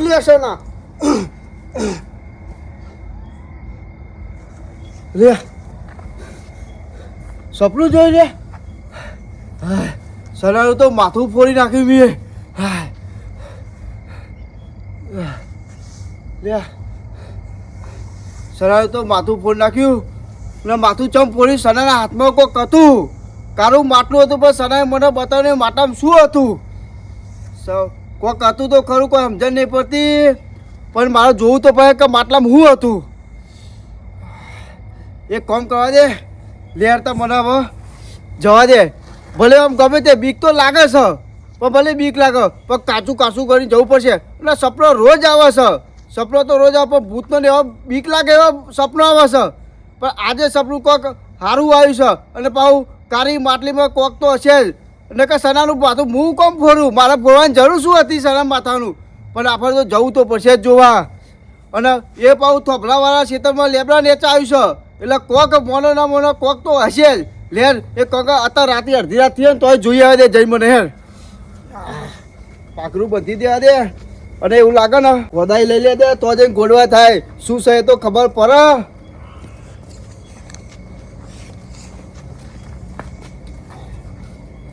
લેસના લે સપનું જોઈ લે સરાયું તો માથું ફોડી નાખ્યું મેં લે સરાયું તો માથું ફોડી નાખ્યું ને માથું ચમ ફોડી સનાના હાથમાં કોક હતું કારું માટલું હતું પણ સનાએ મને બતાવ્યું માટલામાં શું હતું કોક હતું તો ખરું કોઈ સમજણ નહીં પડતી પણ મારે જોવું તો પડે કે માટલામાં શું હતું એક કામ કરવા દે લેર તો મને હવે જવા દે ભલે આમ ગમે તે બીક તો લાગે છે પણ ભલે બીક લાગે પણ કાચું કાચું કરીને જવું પડશે એટલે સપનો રોજ આવે છે સપનો તો રોજ આવે પણ ભૂતનો ને એવા બીક લાગે એવા સપનો આવે છે પણ આજે સપનું કોક સારું આવ્યું છે અને પાછું કારી માટલીમાં કોક તો હશે જ એટલે કે સનાનું માથું હું કોમ ફોડું મારે ફોડવાની જરૂર શું હતી સના માથાનું પણ આપણે તો જવું તો પડશે જ જોવા અને એ પાછું થોભલાવાળા ખેતરમાં લેબડા નેચા આવ્યું છે એટલે કોક મોનો ના મોનો કોક તો હશે જ લેર એ કોક અત્યારે રાતે અડધી રાત થઈ ને તોય જોઈ આવે દે જઈ મને હેર પાખરું બધી દેવા દે અને એવું લાગે ને વધાઈ લઈ લે દે તો જઈને ગોળવા થાય શું છે એ તો ખબર પડે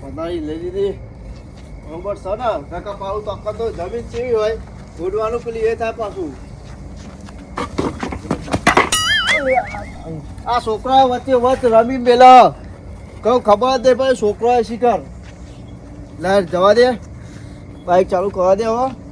વધાઈ લઈ લીધી બરોબર છે ને કાકા પાવું તો અક્કર તો જમીન કેવી હોય ગોળવાનું પેલી એ થાય પાછું આ છોકરા વચ્ચે વચ્ચ રમી મેલા કહું ખબર જ નહીં ભાઈ છોકરો શિખર લે જવા દે બાઈક ચાલુ કરવા દે હવે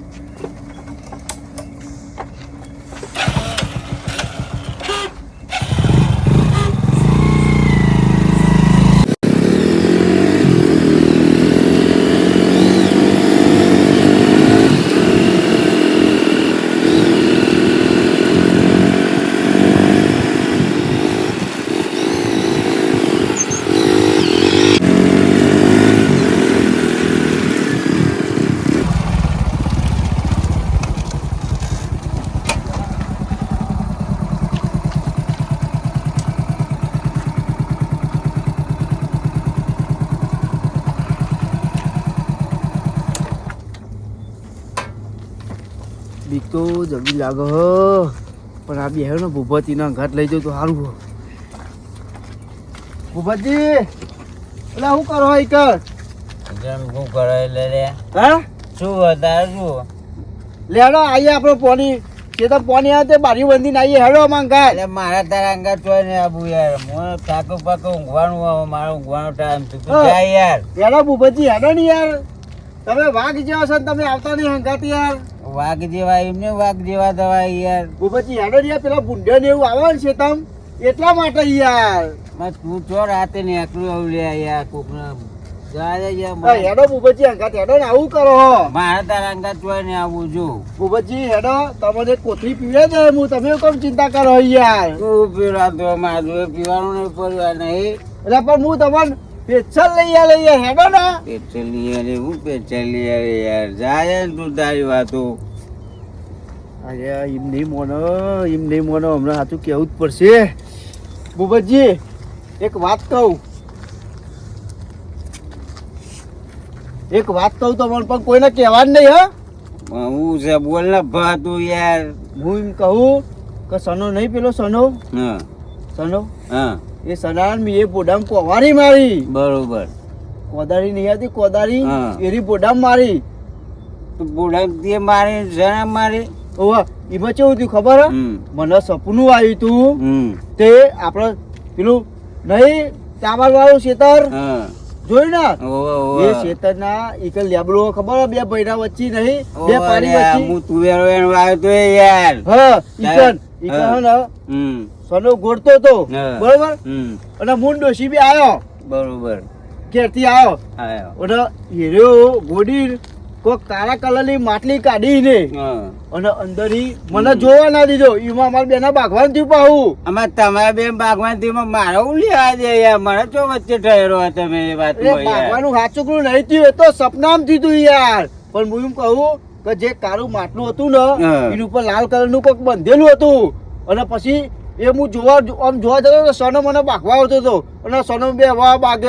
બીક તો જલ્દી લાગે પણ આ બે ને ભૂપતિના ઘાટ લઈ જાઉં તો સારું હો ભૂપતજી એટલે શું કરો કર શું કરો એટલે રે હા શું વધારે શું લેડો આવીએ આપણે પોની કે તો પોની આવે તે બારી બંધીને આવીએ હેડો માંગા એટલે મારા તારા અંગા ચોય ને આબુ યાર મને થાકો પાકો ઊંઘવાનું આવે મારો ઊંઘવાનો ટાઈમ છે તું જા યાર હેડો ભૂપતજી હેડો ને યાર તમે વાઘ જેવા છો ને તમે આવતા નહીં હંગાતી યાર વાઘ જેવા એમને વાઘ જેવા દવાઈ યાર ભૂપતજી હેડો યાર પેલા ભૂંડ્યા ને એવું આવે છે તમ એટલા માટે યાર તું ચો રાતે ને એકલું આવું લે યાર કોકને જા યાર હેડો ભૂપતજી હંગાત હેડો ને આવું કરો મારા તારા અંગા ચોય ને આવું જો ભૂપતજી હેડો તમને કોથળી પીવે છે હું તમે કેમ ચિંતા કરો યાર તું પીવડાતો મારું પીવાનું નહીં પડ્યું નહીં એટલે પણ હું તમને પેચલ લઈ યાર હેડો ને પેચલી યાર હું પેચલી યાર જાય ને તું તારી વાતો અરે એમ નહીં મોનો હમણાં સાચું કહેવું જ પડશે ભૂપતજી એક વાત કહું તમને પણ કોઈને કહેવાનું નહીં હા હું છે બોલ ને ભા તું યાર હું એમ કહું કે સનો નહીં પેલો સનો હા સનો હા એ સનાન મી એ બોડામ કોવારી મારી બરોબર કોદારી નહીં હતી કોદારી હા. એરી બોડામ મારી તો બોડા તે મારી જણા મારી ઓવા એમાં કેવું થયું ખબર હે? મને સપનું આવ્યું તું તે આપણે પેલું નહીં ચાવલ વાળું ખેતર હા જોયું ને ઓવા એ ખેતરના ઈક લેબડો ખબર હે? બે બૈરા વચ્ચે નહીં બે પાણી વચ્ચે હું તુવેરો એનો આવ્યો તો યાર હા ઈકન હે ને કનો ગોળતો હતો હા. બરોબર હમ અને મૂળ ડોશી બી આવ્યો બરોબર ઘેરથી આવ્યો આયો અને હીરો ગોડી કોઈ કાળા કલરની માટલી કાઢીને હા અને અંદરથી મને જોવા ના દીધો એમાં અમારા બેના ભાગવાન થયું પાહું આમાં તમારા બે બાગવાનથી મારો લેવા દે યાર મને તો વચ્ચે ઠહેરો તમે એ વાત એ ભાગવાનું સાચુકડું નહીં થયું એ તો સપનામાં થયું યાર પણ હું એમ કહું કે જે કાળું માટલું હતું ને હા. એની ઉપર લાલ કલરનું કોઈક બંધેલું હતું અને પછી એ હું આમ જોવા જતો તો સોનો મને ભાગવા આવતો હતો અને સોનો બે બાગે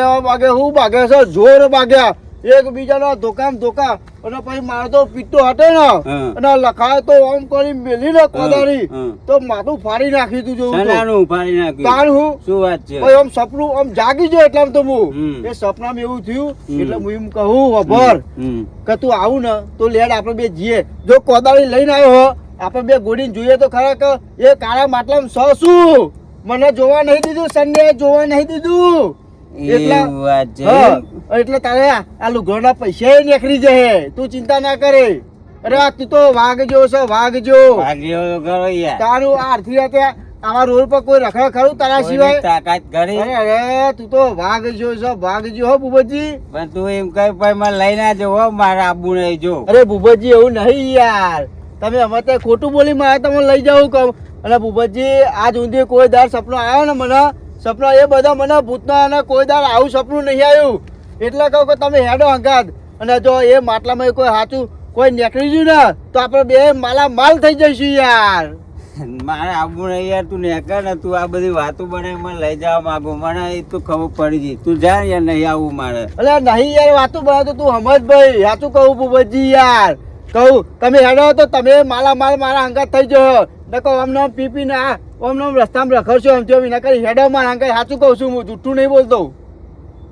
હું બાગે છે જોર બાગ્યા એકબીજાનો ધોકા અને પછી મારો તો પીતો હતો ને હા. અને લખાય તો આમ કરી મેલી ને કોદારી હા. તો માથું ફાડી નાખી તું જોવું તો. સનાનું ફાડી નાખ્યું તાણ હું શું વાત છે પછી આમ સપનું આમ જાગી ગયો એટલામાં તો હું હમ. એ સપનામાં એવું થયું હમ. એટલે હું એમ કહું વભર હમ કે તું આવું ને તો લેડ આપણે બે જઈએ જો કોદાળી લઈને આવ્યો હો આપણે બે ગોડીને જોઈએ તો ખરેખર એ કાળા માટલામાં શું મને જોવા નહીં દીધું સંડે જોવા નહીં દીધું એટલા એવું વાત છે હા, એટલે તારે આ લુગડોના પૈસા નીકળી જશે તું ચિંતા ના કરે અરે આ તું તો વાઘજો છે વાઘજો ભાગ્યો તો ખરો યાર તારું આ આરથી રાતે આવા રોડ પર કોઈ રખડા ખરું તારા કોઈની સિવાય તાકાત કરી અરે તું તો વાઘજો છે વાઘજો હો ભૂપતજી પણ તું એમ કઈ ભાઈ મને લઈ ના જવો મારે આબુ નહીં જો અરે ભૂપતજી એવું નહીં યાર તમે અમે તો ખોટું બોલી મારે તમે લઈ જાઉં કહું અને ભૂપતજી આજ ઊંધી કોઈ દાર સપનો આવ્યો ને મને સપનો એ બધા મને ભૂતના અને કોઈ દાર આવું સપનું નહીં આવ્યું એટલે કહું કે તમે હેડો અંગાત અને જો એ માટલામાં કોઈ સાચું કોઈ નીકળી ગયું ને તો આપણે બે માલ થઈ જઈશું યાર મારે આબુ નહીં યાર તું નેકર ને તું આ બધી વાતો બને મને લઈ જવા માંગુ મને એ તો ખબર પડી ગઈ તું જા યાર નહીં આવું મારે અરે નહીં યાર વાતું બનાવતો તું સમજ ભાઈ સાચું કહું ભૂપતજી યાર કહું તમે હેડો તો તમે માલ મારા અંગાત થઈ જાઓ ને કહો આમ નામ પી ને આમ નામ રસ્તામાં રખડશો એમ થયો વિના કરી હેડો મારા અંગાત સાચું કહું છું હું જૂઠું નહીં બોલતો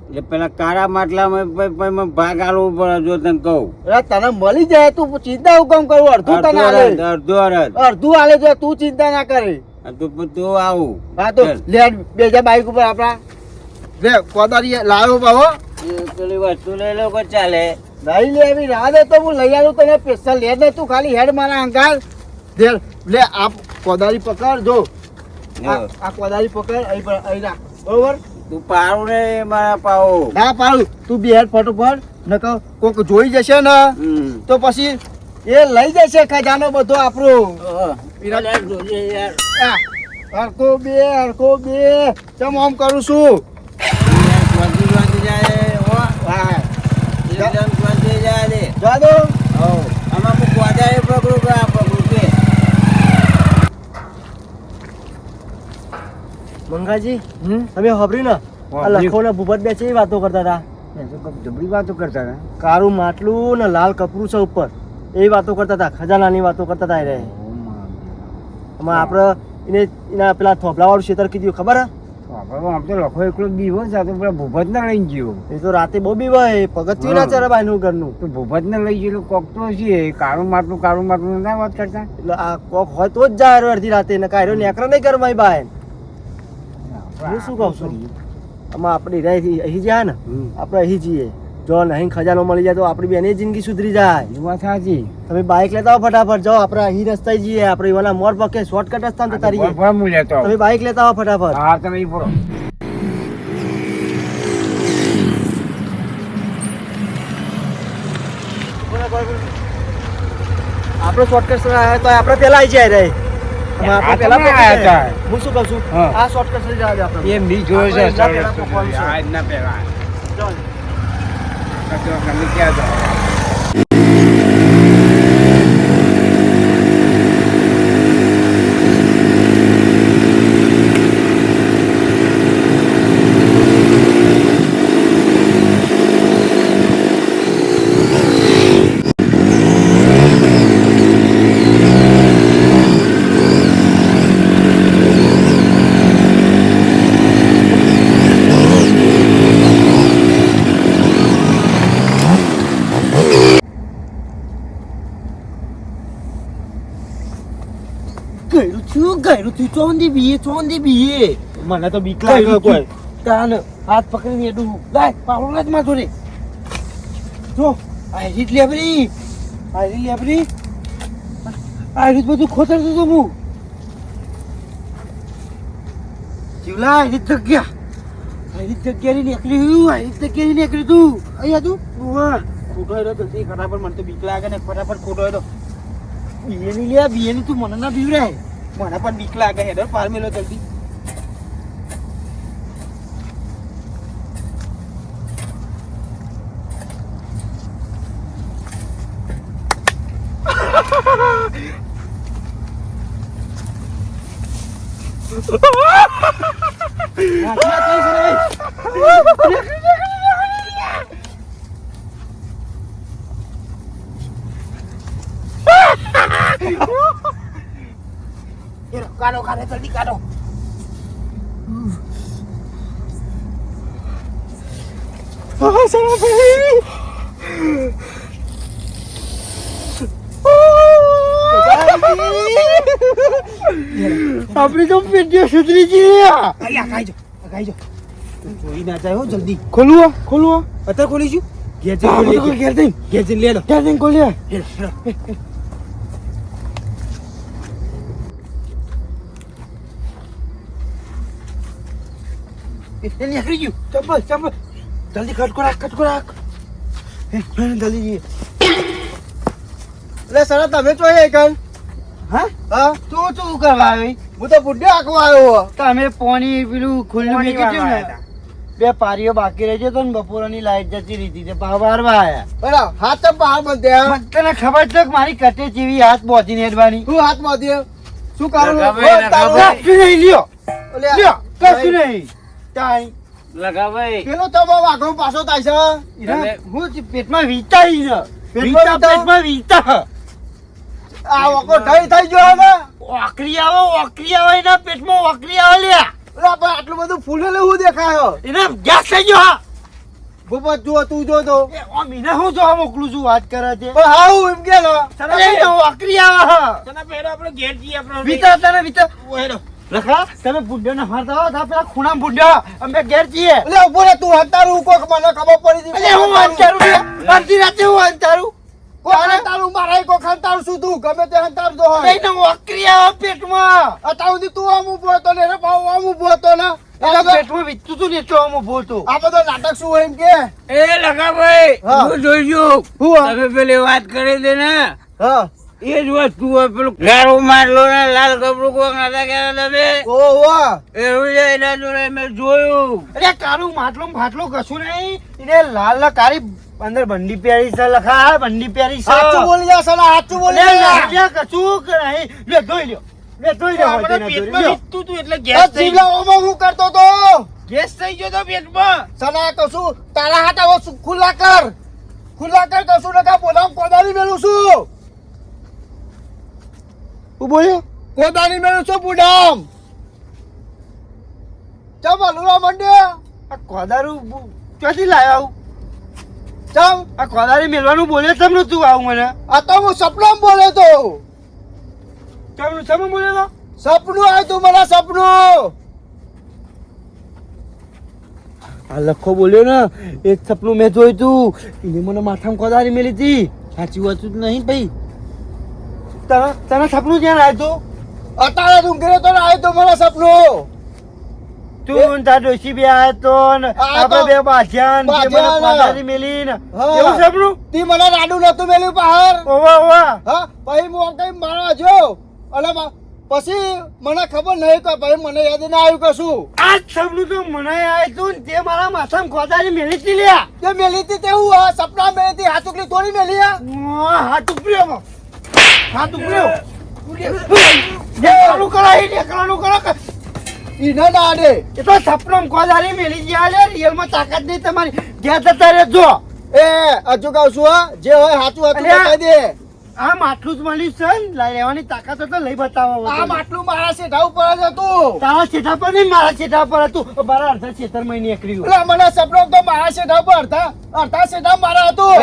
એટલે પેલા કાળા માટલામાં પછી મને ભાગ આલવો પડે જો તને કહું અરે તને મળી જાય તું ચિંતા હું કેમ કરું અડધું તને આલે અડધો અડધ અડધું આલે જો તું ચિંતા ના કરે તું આવું હા તો ચાલ. લે બેજા બાઈક ઉપર આપણા લે કોદારી લાવ્યો બાહો એ પેલી વસ્તુ લઈ લો કે ચાલે નહીં લે એવી રાહ દે તો હું લઈ આવું તને સ્પેશિયલ લે ને તું ખાલી હેડ મારા અંગાર લે આ કોદારી પકડ જો આ કોદારી પકડ અહીં રાખ બરોબર તું પારું ને મારા પાવો ના પાડું તું બે હેડ ફટોફટ નકર કોક જોઈ જશે ને તો પછી એ લઈ જશે ખજાનો બધો આપણો હરકો બે ચમ આમ કરું છું હા જા દો મંગાજી તમે ખબરી ને આ લખો ને ભૂપત બે છે વાતો કરતા હતા જબરી વાતો કરતા હતા કાળું માટલું ને લાલ કપરું છે ઉપર એ વાતો કરતા હતા ખજાનાની વાતો કરતા હતા એ રે એમાં આપણે એને એના પેલા થોપલા વાળું ક્ષેત્ર કીધું ખબર હે આમ તો લખો એકલો દીવો છે તો પેલા ભૂપત ને લઈ ગયો એ તો રાતે બહુ બીવાય પગથિયું ના ચરે ભાઈનું ઘરનું તો ભૂપત ને લઈ ગયેલું કોક તો છે કાળું માટલું ના વાત કરતા એટલે આ કોક હોય તો જ જાય અડધી રાતે ને કાંઈ નેકરા નહીં કરે મારી બાય હું શું કહું છું આમાં આપણે અહીં જાય ને આપણે અહીં જઈએ જો નહીં ખજાનો મળી જાય તો આપણી બેની જિંદગી સુધરી જાય એ વાત સાચી તમે બાઇક લેતા આવો ફટાફટ જાઓ આપણે અહીં રસ્તે જઈએ આપણે એવાના મોર પકે શોર્ટકટ રસ્તા જતા રહીએ હું લેતો તમે બાઇક લેતા આવો ફટાફટ હા તમે ઈ બોલો આપણો શોર્ટકટ તો આપણે પેલા આવી જાય રે આપણે પેલા આ તો ના આયા હતા. હું શું કહું છું હા. આ શોર્ટકટ થઈ જાય આપણે એમ બી જોયો છે આપણે એના પહેલા પકવાનું છે. આજ ના પહેલા ચાલ. તમે ક્યાં જાઓ ગયરું થયું ચોંધી બીએ મને તો બીક લાગે કોઈ તાન હાથ પકડીને એડું લાય પાવડો લાજ માં જોડે જો આ રીત લેબરી આ રીત બધું ખોતરતું હતું હું જીવલા એની જગ્યા નીકળી તું અહીંયા તું ખોટો હેરો જલ્દી ફટાફટ મને તો બીક લાગે ને ફટાફટ ખોટો હેરો બિયેની તું મને ના બીવરાય મને પણ બીક લાગે હેરો પાર મેલો જલ્દી કાઢો જલ્દી કાઢો આપણી તો પેટીઓ સુધરી ગઈ ચોરી ના જાય હો જલ્દી ખોલવો અત્યારે ખોલીશું ઘેર જઈને લે લો ખોલીએ નીકળી ગયું ચંપલ જલ્દી ખટકો રાખ જલ્દી જઈએ એટલે સર તમે જોઈએ કન હા તું શું કરવા આવી હું તો બુઢે આખો આવ્યો તમે પોણી પેલું ખુલ્લું કીધું ને બે પારીઓ બાકી રહી તો ને બપોરની લાઈટ જતી રહી છે પાવ બારવા આયા બરાબર હાથ તો બહાર બંધે તને ખબર છે કે મારી કટે જેવી હાથ બોધી નેડવાની તું હાથ બોધી શું કરું કશું નહીં લ્યો કશું નહીં તાઈ લગાભાઈ પેલો તો બહુ આગળ પાછો થાય છે હું પેટમાં વીતાઈ છે પેટમાં વીતા આ વકો થઈ ગયો હવે ઓકરી આવે એના પેટમાં ઓકરી આવે લ્યા અરે પણ આટલું બધું ફૂલેલું હું દેખાયો એને ગેસ થઈ ગયો હા ગોપત જો તું જો તો ઓ મીને હું જો મોકલું છું વાત કરે છે પણ હાઉ એમ કે લો તને ઓકરી આવે તને પેલો આપણે ઘેર જઈએ આપણે વિતા ઓહેરો લખા તમે બુડ્ડો ને મારતા હો તા પેલા ખૂણા બુડ્ડો અમે ઘેર જઈએ એટલે ઉભો રે તું હંતારું કોક મને ખબર પડી દી એટલે હું હંતારું અડધી રાતે હું હંતારું કોને તારું મારે કો ખંતારું શું તું ગમે તે હંતાર દો નહીં ને ઓકરી આવે પેટમાં અતાઉ દી તું આમ ઉભો તો ને રે પાઉ આમ ઉભો તો ને એના પેટમાં વિચતું તું ને તો આમ ઉભો તો આ બધો નાટક શું હોય એમ કે એ લગાભાઈ હું જોઈજો તમે પેલી વાત કરી દે ને હા એ જ વસ્તુ હોય પેલું ગારો મારલો ને લાલ કપડું કોક નતા કે તમે ઓહો એવું એના જોડે મેં જોયું અરે કારું માટલો કશું નહીં એને લાલ કારી અંદર બંડી પહેરી છે લખા બંડી પહેરી છે સાચું બોલી જા સલા સાચું બોલી જા કશું કે નહીં લે ધોઈ લ્યો આપણે પેટમાં વિચતું તું એટલે ગેસ થઈ ગયો ઓમો હું કરતો તો ગેસ થઈ ગયો તો પેટમાં સલા કશું તારા હાથ આવો ખુલ્લા કર કશું નકા બોલામ કોદાળી મેલું છું હું બોલ્યો કોદાળી મેલું છું બુડામ ચાલ હલુરા મંડે આ કોદારું ક્યાંથી લાવ્યા ચમ આ કોદાળી મેલવાનું બોલે તમને તું આવું મને આ તો હું સપનામાં બોલે તો સપનું બોલે તો સપનું આવ્યું તું મને સપનું આ લખો બોલ્યો ને એક સપનું મેં જોયું તું એને મને માથામાં કોદાળી મેલી હતી સાચી વાત જ નહીં ભાઈ તને સપનું ક્યાં આવ્યું તું અત્યારે તું ઘરે તો આવ્યું તું મને સપનું તું તાર ડોશી બે આયો તો ને આપણે બે બાજ્યાન કે મને કોદાળી મેલી ને એવું સપનું તી મને રાડું નતું મેલ્યું બહાર ઓવા હા પછી હું કઈ મારવા જો અને પછી મને ખબર નહીં કે ભાઈ મને યાદ ના આવ્યું કશું આ સપનું તો મને આવ્યું તું તે મારા માથામાં કોદાળી મેલી હતી લ્યા તે મેલી હતી તેવું સપના મેલી હતી હાથ ઉકલી થોડી મેલી હાથ ઉપર્યો દેખાનું કરા ઈના દાડે એ તો સપનામાં કોદાળી મેલી ગયા લે રિયલમાં તાકાત નહીં તમારી ગયા જતા રે જો એ હજુ કહું છું જે હોય સાચું હતું કહી દે આ માટલું જ મળ્યું છે ને લેવાની તાકાત તો લઈ બતાવો આ માટલું મારા શેઠા ઉપર જ હતું તારા શેઠા પર નહીં મારા શેઠા પર હતું મારા અડધા ખેતર માં નીકળ્યું એટલે મને સપનો તો મારા શેઠા પર અડધા શેઠા મારા હતું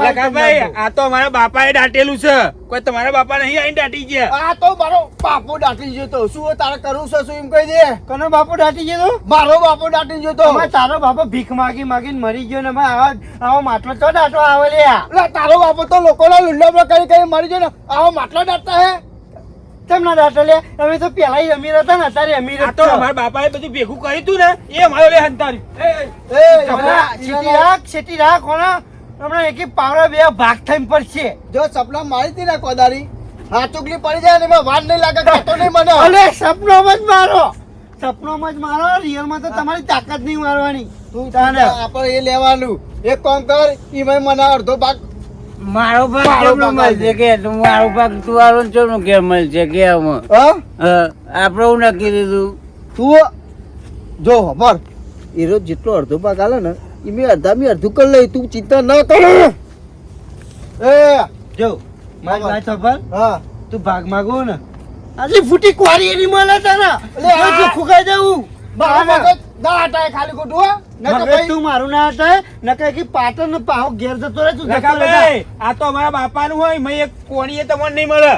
લગાભાઈ આ તો મારા બાપાએ દાટેલું છે કોઈ તમારા બાપા નહીં આઈને દાટી ગયા આ તો મારો બાપો દાટી ગયો તો શું તારે કરવું છે શું એમ કહી દે કનો બાપો દાટી ગયો તો મારો બાપો દાટી ગયો તો તારો બાપો ભીખ માગીને મરી ગયો ને આવો માટલો તો દાટો આવે લે તારો બાપો તો લોકોના લુંડા કરી મરી ગયો ને આવો માટલો દાટતા હે કેમ ના દાટો લે? અમે તો પેલા અમીર હતા ને, અત્યારે અમીર જ આ તો છો. અમારા બાપાએ બધું ભેગું કર્યું તું ને એ અમારો લે હંતાર્યું. છેટી રાખ કોના હમણાં એકી પાવડા બે ભાગ થઈને પડશે. જો સપના મારી હતી ને કોદારી હાચુકલી પડી જાય ને એમાં વાર નહીં લાગે કાતો નહીં મને અલે સપનોમાં જ મારો, સપનોમાં જ મારો. રિયલમાં તો તમારી તાકાત નહીં મારવાની. તું આપણે એ લેવાનું એક કામ કર ઈમાં મને અડધો ભાગ મારો ભાગ મારો કેમનો ભાગ મળશે કે મારો ભાગ તું આલો ને ચોનો કે મળશે કે આમાં હા આપણે હું નક્કી દીધું તું જો મર એરો જેટલો અડધો ભાગ આલે ને એ મેં અડધું કરી લઈ તું ચિંતા ન કર એ જો મારી વાત સાંભળ. હા તું ભાગ માગો ને આટલી ફૂટી કવારી એની મળે તને. અલે આ- જો ફુગાઈ જવું મારા મગજ ના હટાય ખાલી ખોટું હો ન તો મગજ ભાઈ તું મારું ના હતા ન કઈ કે પાટણ ને પાહો ઘેર જતો રહે તું જતો રહે. રકાભાઈ, આ તો અમારા બાપાનું હોય મેં એક કોણીએ તમને નહીં મળે.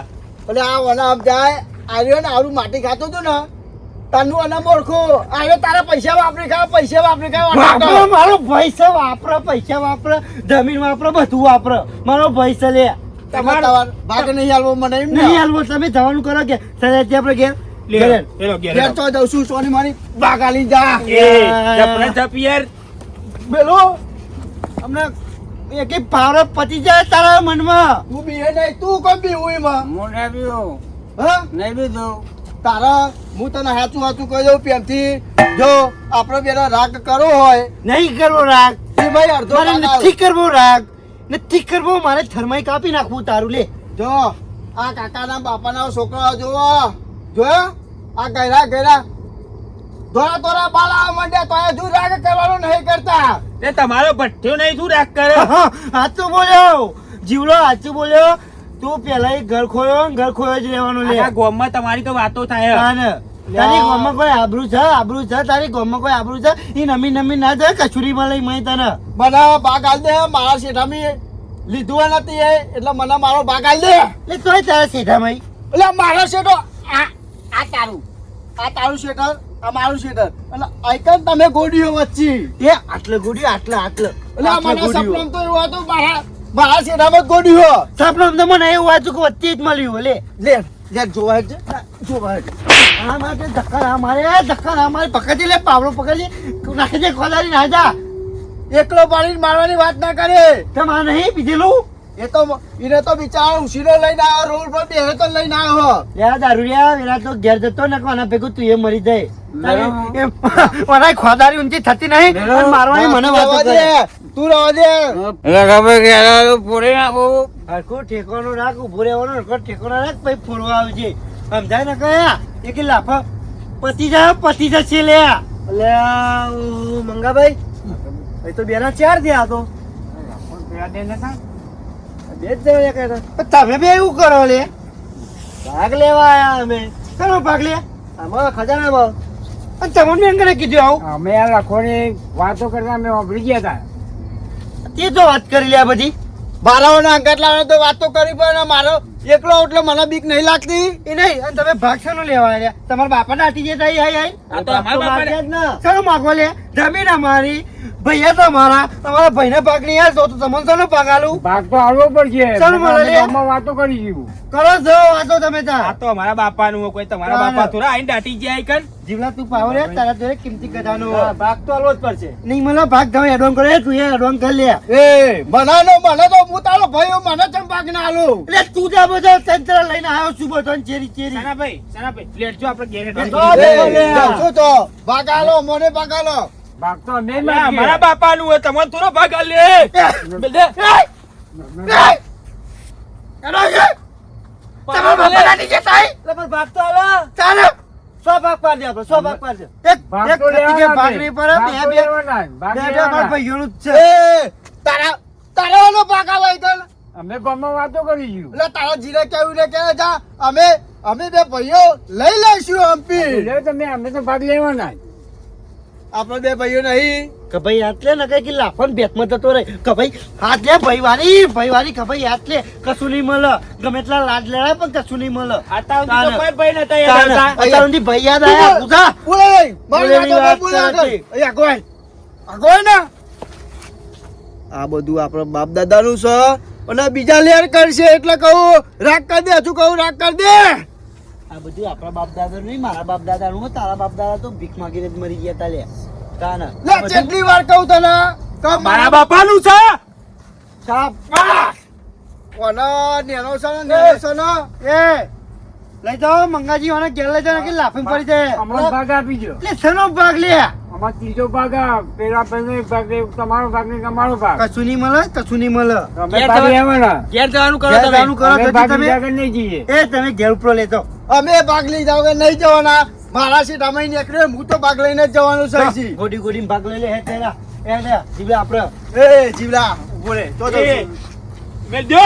એટલે આ વના આમ જાય આર્યો ને આરું માટી ખાતો હતું ને તાનું અનામ ઓળખો આર્યો તારા પૈસા વાપરી ખાવ વાપરો મારો ભાઈ છે, વાપરો પૈસા વાપરો, જમીન વાપરો, બધું વાપરો. મારો ભાઈ છે લે. તમાર ભાગ નહીં હાલવો મને એમ નહીં ને હાલવો તમે જવાનું કરો કે સરે આપણે ઘેર લે, ઘેર. લે, ઘેર ઘેર લો. તો જઉં છું સોની મારી ભાગ આલી જા એ, જપને જપ યાર. બેલો હમણાં એકે પાવર પતી જાય તારા મનમાં. તું બી નહીં તું કોણ બી હું એમાં મોટા બી હા નહીં બીધું તારા હું તને હાચું કહી દઉં પ્રેમથી જો આપણે બેનો રાગ કરવો હોય નહીં કરવો રાગ, એ ભાઈ અડધો મારે ભાગ આલ. નથી કરવો રાગ, નથી કરવો. મારે થરમાઈ કાપી નાખવું તારું લે. જો આ કાકાના બાપાના છોકરા જોયા આ ગયરા ધોરા ધોરા બાલા મંડ્યા તો હજુ રાગ કરવાનો નહીં કરતા તે તમારો ભઠ્ઠિયો નહીં શું રાખ કરે? સાચું બોલ્યો જીવલો, સાચું બોલ્યો. તું પેલા ઘર ખોયો ને ઘર ખોયો જ રહેવાનું લે. આખા ગામમાં તમારી તો વાતો થાય. તાને. તારી ગામમાં કોઈ આબરૂ છે તારી ગામમાં કોઈ આબરૂ છે? ઈ નમી ના જાય કચુરી માં લઈ મય તને. મને ભાગ આલ દે મારા શેઠામી લીધું નથી એ એટલે મને મારો ભાગ આલ દે એટલે તોય તારા શેઠામાં એટલે મારો શેઠો આ તારું શેઠર આ મારું શેઠર એટલે આઈકન તમે ગોડીઓ વચ્ચે એ આટલે ગુડી આટલે એટલે આ મને સપનું તો એવું હતું મારા શેઠામાં ગોડીઓ સપનું તો મને એવું વાંચું કે વચ્ચે જ મળ્યું લે. લે યાર જોવા છે જોવા આ માટે ધક્કા ના મારે પકડી લે, પાવડો પકડી નાખી દે ખોલારી ના જા. એકલો પાડીને મારવાની વાત ના કરે તમારે નહીં પીધેલું? એ તો એને તો બિચારો ઉસીનો લઈને આવ્યો રોડ પર બેહે તો લઈને આવ્યો યા દારૂડિયા વેલા તો ઘેર જતો ને કોના ભેગું તું એ મરી જાય. બરાબર. એમ ઓનાય ખોદારી ઊંચી થતી નહીં અને મારવાની મને વાતો રહેવા કરે. દે તું રહેવા દે રકાભાઈ ઘેરા પૂરી નાખું હરખું ઠેકાણું રાખ, ઊભું રહેવાનું હરખું ઠેકાણું રાખ, પછી ફોડવા આવજે. સમજાય ને કયા એક લાફા પતી જશે લે. એટલે મંગાભાઈ એ તો બેના ચાર થયા તો બે જ જણા કહેતા. પણ તમે બે એવું કરો લે, ભાગ લેવા આયા અમે. કરો ભાગ લે આમાં ખજાનામાં. અને તમને એમ કરે કીધું આવું? અમે આ લખોની વાતો કરતા અમે વાપરી ગયા હતા તે તો વાત કરી લે આ બધી. બારાઓના અંકટલાને તો વાતો કરી પણ મારો એકલો એટલે મને બીક નહીં લાગતી એ નહીં, અને તમે ભાગ શાનો લેવા આવ્યા? તમારા બાપા દાટી જતા હાય આ તો અમારા બાપાને- જ ને. શાનો માગવા લે? જમીન અમારી, ભૈયા તમારા, અમારા ભાઈને ભાગ નહીં આલતો તો તમને શાનો ભાગ આલું? ભાગ તો આવવો પડશે ચાલો મળે લે. ગામમાં વાતો કરી જીવું કરો છો વાતો તમે આ ત્યાં. તો અમારા બાપાનું હોય, કોઈ તમારા ના, બાપા ના. થોડા આઈને દાટી જાય કન. જીવલા તું પાવર હે, તારા જોડે કિંમતી ગધાનો ભાગ તો આલવો જ પડશે નહીં. મને ભાગ તમે એડવાન્સ કરો, તું એ એડવાન્સ કરી લે. એ મને તો હું તારો ભાઈઓ મને ચમ ભાગ ના આલું એટલે તું ત્યાં બધો તંત્ર લઈને આવ્યો છું બધો ને ચેરી સનાભાઈ, લેટ જો આપણે ઘેર તો હેઠળ. લે. શું તો ભાગ આલો મને ભાગ આલો ભાગ તો અમે અલે, અમારા બાપાનું હોય, તમારે થોડો ભાગ આલે. બે દે. તમારા બાપા દાટી જતા હોય? એટલે પણ ભાગ તો આલો ચાલો સો ભાગ પાડી આપો સો ભાગ પાડજો એક ભાગ એક તો ખટીકે લેવાના ભાગ છે. નહીં પડે, ભાગ તો બે લેવાના છે. ભાગ બે લેવાના મારા છે. ભાઈઓનું જ છે. એ તારા ભાગ આલો એટલે અમે ગામમાં વાતો કરી જીવું તારા જીરે કેવું ને કે જા અમે બે ભાઈઓ લઈ લઈશું હમ્પી તમે અમે તો ભાગ લેવાના જ. આપણે બે ભાઈઓ નહીં કે ભાઈ હાથ લે ને કઈ કે લાફન બેટમાં જતો રહે કે ભાઈ હાથ લે ભાઈવારી કે ભાઈ હાથ લે કશું નહીં મળે, ગમે એટલા લાડ લેવાય પણ કશું નહીં મળે. આતા સુધી તો કોઈ ભાઈ નતા યાદ તાને, આવતા. અત્યાર સુધી ભાઈ યાદ આયા પૂછા. બોલે નહીં બોલેલી વાત કરતી. આગળ ને આ બધું આપણા બાપ દાદાનું છે અને બીજા લેર કરશે એટલે કહું રાગ કરી દે હજુ કહું રાગ કરી દે આ બધું આપણા બાપ દાદા નહીં, મારા બાપ દાદા નું. તારા બાપ દાદા તો ભીખ માંગીને જ મરી ગયા તા લે. કાના લે કેટલી વાર કહું તને કે મારા બાપાનું છે સાપ કોના નેનો છે ને નેનો છે ને એ લઈ જાઓ મંગાજી વાળા ઘેર લઈ જાઓ કે લાફીને પડી જાય. હમણાં ભાગ આપી દો. એટલે શેનો ભાગ લે? અમાર ત્રીજો ભાગ પેલા પહેલો એક ભાગ તમારો ભાગ ને અમારો ભાગ કશું નહીં મળે, કશું નહીં મળે. અમે ભાગ લેવાના ઘેર જવાનું કરો ઘેર તમે જવાનું કરો અમે તો ભાગ તમે લીધા વગર નહીં જઈએ એ તમે ઘેર ઉપરો લેતો. અમે ભાગ લઈ જાવ કે નહીં જવાના મારા સીટ અમે નીકળ્યો હું તો ભાગ લઈને જ જવાનું છે જી. ગોડી ગોડીમાં ભાગ લઈ લે. હે તેરા એ લે જીવડા આપણે એ જીવલા ઉભો રે તો એ, મેલ દો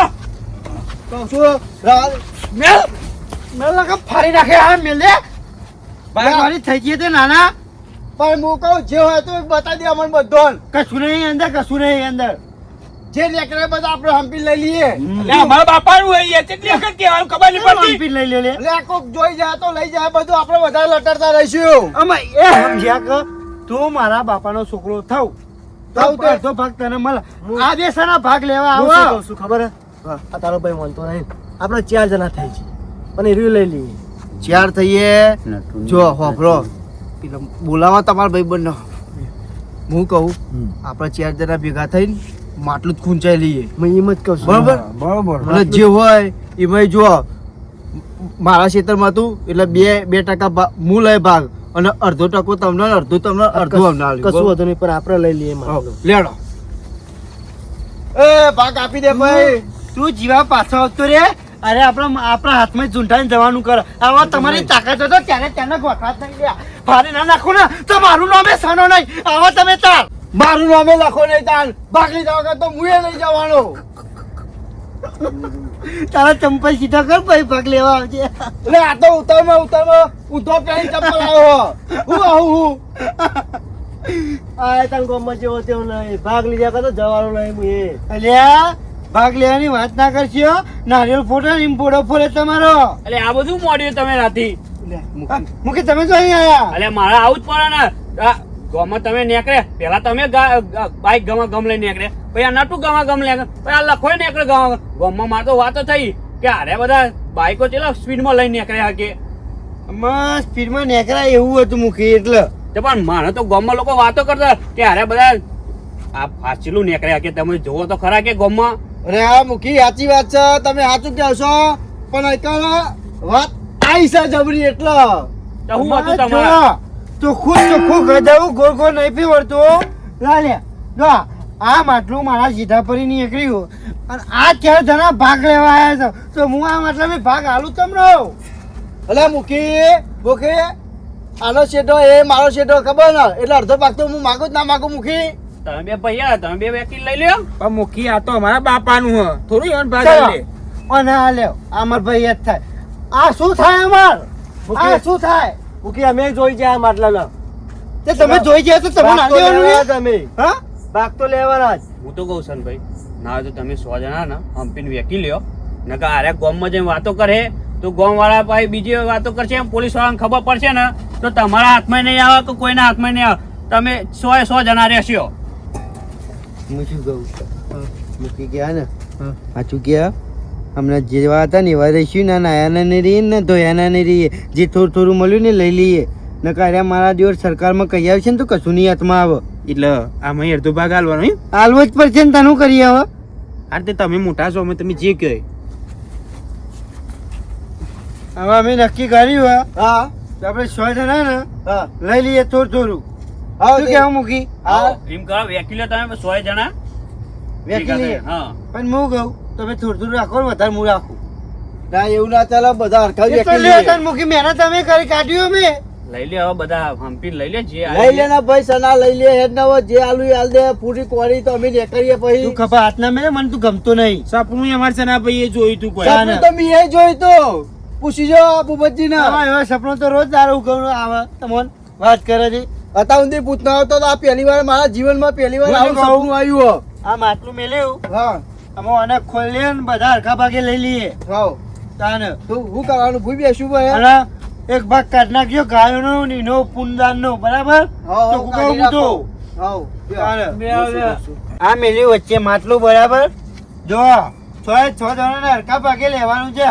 કહું છું રાલ મેલ મેં લગા ફાડી નાખે. આ મેલ દે ભાઈ મારી થઈ ગઈ તે નાના. પણ હું કહું જે હોય તો બતાવી દે અમને બધો કશું નહીં અંદર, કશું નહીં અંદર. જે નીકળે બધા આપણે હંપી લઈ લઈએ લે મારા બાપાનું હોય યાર કેટલી વખત કહેવાનું ખબર નહીં પડતી પીટ લઈ લે લે. એટલે કોક જોઈ જાય તો લઈ જાય બધું આપણે વધારે લટરતા રહીશું અમે એ સમજ્યા કે તું મારા બાપાનો છોકરો થાવ થાવ તો. અડધો ભાગ તને મળે. આ દેશના ભાગ લેવા હું શું આવો. કહું છું ખબર હે? આ તારો ભાઈ માનતો નહીં. આપણે 4 જણા થાય છે અને રીલ લઈ લઈએ. ચાર થઈએ જો હોભરો એટલે બોલાવો તમારા ભાઈ બંને હું કહું આપણે ચાર જણા ભેગા થઈને માટલું જ ખૂંચાઈ લઈએ મેં એમ જ કહું છું. બરોબર બરોબર એટલે જે હોય એમાં જો મારા ક્ષેત્રમાં હતું એટલે 2% હું લઈ ભાગ અને અડધો ટકો તમને ને અડધો તમને અડધો અમને આલ્યું. કશું હતું નહીં પણ આપણે લઈ લઈએ હાવ, માટલું. લેડો એ ભાગ આપી દે ભાઈ તું જીવા પાછો આવતો રે. અરે આપણા હાથમાં ઝૂંટાઈને જવાનું કર. આવા તમારી તાકાત હોય તો ત્યારે ત્યાંના ગોઠવા થઈ ગયા. ભારે ના નાખો ને તો મારું નામે સાનો નહીં. આવો તમે તાર મારું નામે લખો નહીં તાન ભાગ લઈ જાવ તો હું એ લઈ જવાનો તારા ચંપલ સીધા કર ભાઈ ભાગ લેવા આવજે. એટલે આ તો ઉતરમાં ઊંધો પહેરી ચપ્પલ આવ્યો હું આવું આ તને ગામમાં જેવો તેવો નહીં. ભાગ લીધા કરતો જવાનું નહીં હું એ. અલ્યા ભાગ લેવાની વાત ના કરશો. નારિયેળ ફોટો ને એમ ફોટો ફોડે તમારો. એટલે આ બધું મોડ્યું તમે રાતી મુકે તમે તો અહીં આયા. એટલે મારે આવું જ પડે ને ગોમાં તમે નીકળે પેલા તમે બાઈક ગમા ગમ લઈને નીકળે પછી આ નટુ ગમા ગમ લે પછી આ લખોય નીકળે ગમમાં મારે તો વાતો થઈ કે અરે બધા બાઈકો ચેલા સ્પીડમાં લઈને નીકળ્યા કે મસ્ત સ્પીડમાં નીકળાય એવું હતું મુખી એટલે. તો પણ મારે તો ગામમાં લોકો વાતો કરતા કે અરે બધા આ ફાચલું નીકળ્યા કે તમે જોવો તો ખરા કે ગામમાં અરે આ મુખી સાચી વાત છે તમે સાચું કહો છો પણ અત્યારે વાત આઈ છે જબરી એટલે તો હું હતું તમારે ચોખ્ખું ગધાવું ગોળ ગોળ નહીં પીવડતું. લાલ્યા જો આ માટલું મારા સીધા પરી નીકળ્યું અને આ 4 જણા ભાગ લેવા આવ્યા છે તો હું આ માટલામાં ભાગ આલું તમને. અલે મુખી આનો શેઠો એ મારો શેઠો ખબર ને એટલે અડધો ભાગ તો હું માગું જ ના માગું મુખી તમે બે પૈયા તમે બે વેકીલ લઈ લ્યો પણ મુખી આ તો અમારા બાપાનું હ થોડું એમ ભાગ ચાલો. લે અને આ લ્યો અમાર ભાઈ જ થાય. આ શું થાય અમાર? આ શું થાય? મૂકી અમે જોઈ જાય આ માટલાના. તે તમે જોઈ ગયા તો તમે ના ભાગ તો દેવાનું લેવાના ને? જ અમે. હા ભાગ તો લેવાના જ. હું તો કહું છું ભાઈ ના હોય તો તમે 100 જણા ને હંપીને વેકી લ્યો નકર આરે ગામમાં જઈને વાતો કરે તો ગામ વાળા ભાઈ બીજી વાતો કરશે પોલીસ વાળાને ખબર પડશે ને તો તમારા હાથમાં નહીં આવે કે કોઈના હાથમાં નહીં આવે તમે 100 જણા રહેશો હું શું કહું મૂકી ગયા ને સાચું ગયા હમણાં જેવા હતા ને એવા રહીશું ને નાયાના નહીં રહીએ ને ધોયાના નહીં રહીએ જે થોડું થોડું મળ્યું ને લઈ લઈએ ને કાર્યા મારા દિવસ સરકારમાં કહી આવશે ને તો કશું નહીં હાથમાં આવે. એટલે આમાં અડધો ભાગ આલવાનો એમ હાલવો જ પડશે ને તનું કરીએ હવે. આ તે તમે મોટા છો અમે તમે જે કહે હવે અમે નક્કી કર્યું હે હા તો આપણે 100 જણા ને હા લઈ લઈએ થોડું થોડું. હા શું કહેવા મૂકી? હા એમ કરો વેકી લ્યો તમે 100 જણા વેચી લઈએ. હા પણ હું કહું તમે થોડું થોડું રાખો ને વધારે હું રાખું. ના એવું ના ચાલે બધા હરખા એ તો વેકી લે લઈએ. તને મૂકી મહેનત અમે કરી કાઢ્યું અમે. લઈ લે હવે બધા હંપી લઈ લે જે લઈ લે ને ભાઈ સના લઈ લે હેડ ના હોય, જે આલુ એ આલ દે પૂરી કોરી તો અમે નીકળીએ પછી તું ખભા હાથના મેલે મને તું ગમતો નહીં. સપનું અમારે છે ને ભાઈ એ જોયું તું કોઈ સપનું તો મેં એ જોયું તો પૂછી જો બુબજી ને આવા એવા સપનો તો રોજ તારું ગૌરવ આવે તમને વાત કરે છે. અત્યાર સુધી પૂછના આવતો તો આ પહેલી વાર મારા જીવનમાં પહેલી વાર આવું હું સપનું આવ્યું આ માટલું મેલ્યું હા અમે આને ખોલીએ ને બધા હરખા ભાગે લઈ લઈએ હા તાને. તો હું કરવાનું ભૂઈ બેસું ભાઈ અને એક ભાગ કાઢ નાખ્યો ગાયોનો ને એનો પુનદાનનો બરાબર હા, તો કાઢી હું તો હા તાને. આ મેલ્યું વચ્ચે માટલું બરાબર જો 6 જણાને હરખા ભાગે લેવાનું છે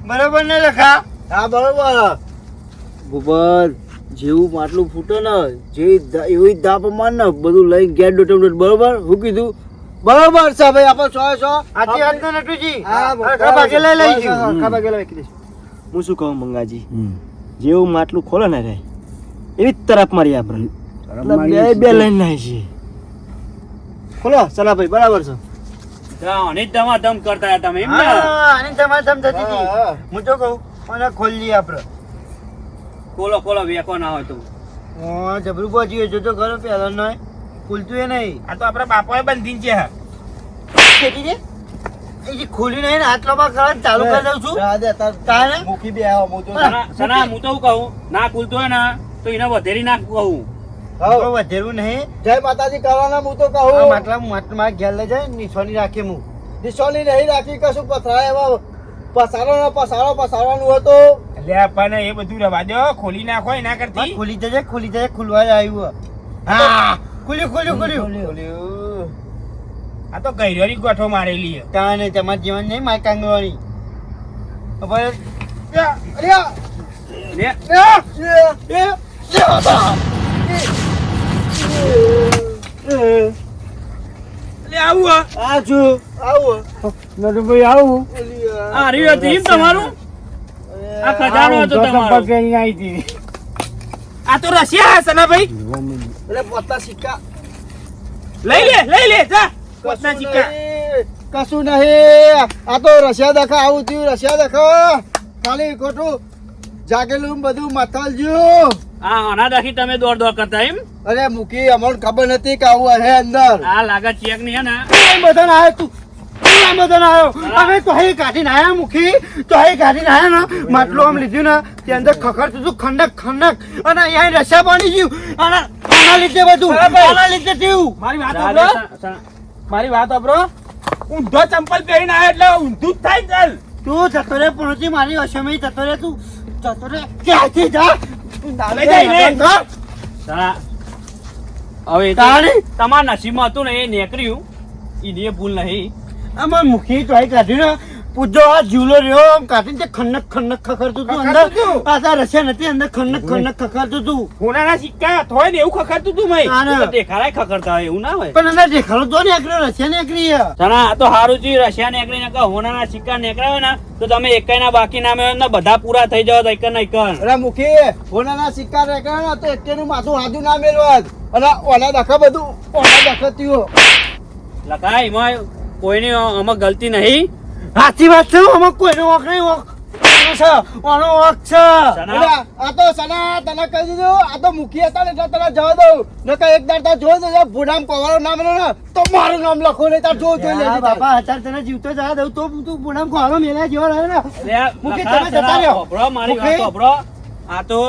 બરાબર ને લખા હા બરોબર ગોબર જેવું માટલું ફૂટે ને એવી દાપ માર ને બધું લઈને ગેટ ડોટમ બરોબર હું કીધું બરોબર છે ભાઈ આપણે 100 આથી હાથ તો નટુજી હા, ભાગે લઈ લઈશું ખાવા ગયેલા વેકી દઈશું. હું શું કહું મંગાજી જેવું માટલું ખોલે ને રે એવી જ તરફ મારી આપણે એટલે બે લઈને નાખી છીએ. ખોલો સલાભાઈ બરાબર છે. અને જ ધમાધમ કરતા હતા તમે એમ ને આની તમારે ધમ થતી હતી હા. હું તો કહું અને ખોલી આપણે ખોલો ખોલો વેકો ના હોય તો હા જબરું પહોંચી જો તો ઘરે પહેલા નહીં ખુલતું એ નહીં આ તો આપણા બાપાએ બંધી છે ખેતી છે એ જે ખોલી નહીં ને હાથ લોબા કરવા ચાલુ કરી દઉં છું તારે મૂકી બે આવો હું તો સના હું તો શું કહું ના ખુલતું હોય ને તો એને વધેરી ના કહું તો વધેરું નહીં જય માતાજી કરવાના હું તો આ કહું માટલા મારા ઘેર લઈ જાય નિશાની રાખી હું દિશોની નહીં રાખી કશું પથરાય એવા પસારવાનું હતો એટલે આપણને એ બધું રવા દો ખોલી નાખો એના કરતી ખુલી જજે ખુલવા જ આવ્યું હા ખુલ્યું આ તો ગઈરોની ગોઠો મારેલી છે ત્યાં નહીં તમારે જીવન નહીં માય કાંગવાની હવે ને એટલે આવું આ છું આવું નટુભાઈ આવું આ રહ્યું હતું એમ તમારું આ ખજાનો હતો તમારો આ તો રશિયા સનાભાઈ એટલે પોતા સિક્કા લઈ લે જા પોતના સિક્કા કશું નહીં આ તો રશિયા દખા આવું થયું રશિયા દખા ખાલી ખોટું જાગેલું બધું મથલજ્યું આ આના દાખી તમે દોડ કરતા એમ અરે મૂકી અમને ખબર નથી કે આવું હે અંદર આ લાગે ચેક નહીં હે ને બધા ના આવ્યો તું બધા ના આવ્યો હવે તો હે કાઢીને આયા મુખી તો હે કાઢીને આયા ને માટલું આમ લીધું ને તે અંદર ખખડતું હતું ખંડક અને અહીંયા રસા પાણી ગયું આના લીધે બધું આના લીધે થયું મારી વાત સાંભળો ઊંધો ચંપલ પહેરીને આવ્યો એટલે ઊંધું જ થાય ચાલ તું જતો રે પહોંચી મારી અસમય જતો રે તું જતો રે ક્યાંથી જા લઈ જાય ને. સારા હવે એ તો તાળી તમારા નસીબમાં હતું ને એ નીકળ્યું એ ભૂલ નહીં આમાં મુખી તો અહીં કાઢ્યું ને પૂજો આ જીવલો રહ્યો આમ કાઢીને તે ખંડક ખખડતું હતું અંદર ખખડતું હતું? આ રસ્યા નથી અંદર ખંડક ખખડતું હતું સોનાના સિક્કા થોય ને એવું ખખડતું તું મય આને દેખાડાય ખકડતા હોય એવું ના હોય પણ અંદર દેખાડો તો નીકળ્યો રસ્યા નીકળી સના આ તો હારું છે રશિયા નીકળીને કે હોનાના સિક્કા નીકળ્યા હોય ને તો તમે એકાઈના બાકી નામે હોય ને બધા પૂરા થઈ જાવ તો એક ના એક અરે મૂકી હોનાના સિક્કા રેકડા ને તો એકટેનું માથું હાજુ ના મેળવત અને ઓલા દખા બધું ઓલા દખા થયું લખાય એમાં કોઈની આમાં ગલતી નહીં સાચી વાત છે આમાં કોઈનો વાંક નહીં વાંક છે આનો વાંક છે અરે આ તો સના તને કહી દીધું આ તો મૂકી હતા ને એટલે તને જવા દઉં નકર એક દાડ તાર જોઈ દેજો ભૂડામ કવાળો નામ લો ને તો મારું નામ લખો નહીં તાર જોઈ હા, લેજે બાપા અત્યારે તને જીવતો જવા દઉં તો તું પૂનમ ખોળો મેલા જેવો રહ્યો ને મૂકી તમે જતા સના, રહ્યો. હોભળો મારી વાત મૂકી. હોભળો. આ તો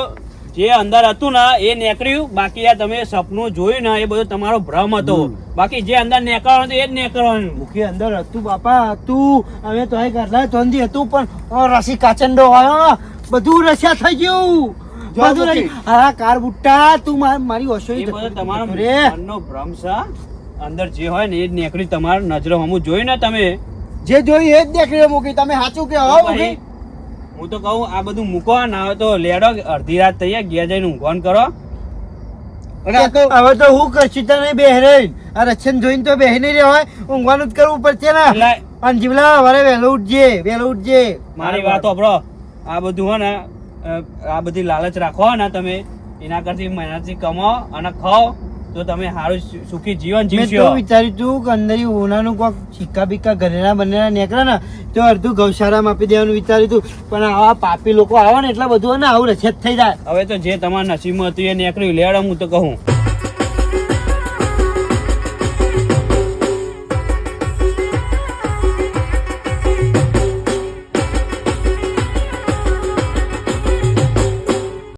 જે અંદર હતું ને એ નીકળ્યું બાકી આ તમે સપનું જોયું ને એ બધું તમારો ભ્રમ હતો બાકી જે અંદર નીકળવાનું હતું એ જ નીકળવાનું મુખી અંદર હતું બાપા હતું અમે તો અહીં કરતા તોંધી હતું પણ રસી કાચંડો આવ્યો ને બધું રસ્યા થઈ ગયું બધું રહી હા કાર બુટ્ટા તું મારી ઓછો એ બધું તમારો રે મનનો ભ્રમ છે અંદર જે હોય ને એ જ નીકળ્યું તમારું નજરો હમું જોયું ને તમે જે જોઈ એ જ દેખી મૂકી તમે સાચું કે હો મૂકી હું તો કહું આ બધું મૂકો ના હોય તો લેડો અડધી રાત થઈ ગયા ઘેર જઈને ઊંઘવાનું કરો અને આ તો હવે તો હું કશું તો નહીં બેહરે આ રક્ષણ જોઈને તો બેહી નહીં રહેવાય ઊંઘવાનું જ કરવું પડશે ને એટલે અને જીવલા વારે વહેલો ઉઠજે મારી વાત સાંભળો આ બધું હોય ને આ બધી લાલચ રાખો ને તમે એના કરતી મહેનતથી કમાઓ અને ખાઓ તો તમે સારું સુખી જીવન મેં જીવશો તો વિચાર્યું તું કે અંદર ઉનાનું કોક સિક્કા બિક્કા ઘરેના બંનેના નીકળે ને તો અડધું ગૌશાળામાં આપી દેવાનું વિચાર્યું તું પણ આવા પાપી લોકો આવે ને એટલે બધું ને આવું રછેદ થઈ જાય હવે તો જે તમારા નસીબમાં હતું એ નીકળ્યું લેડો હું તો કહું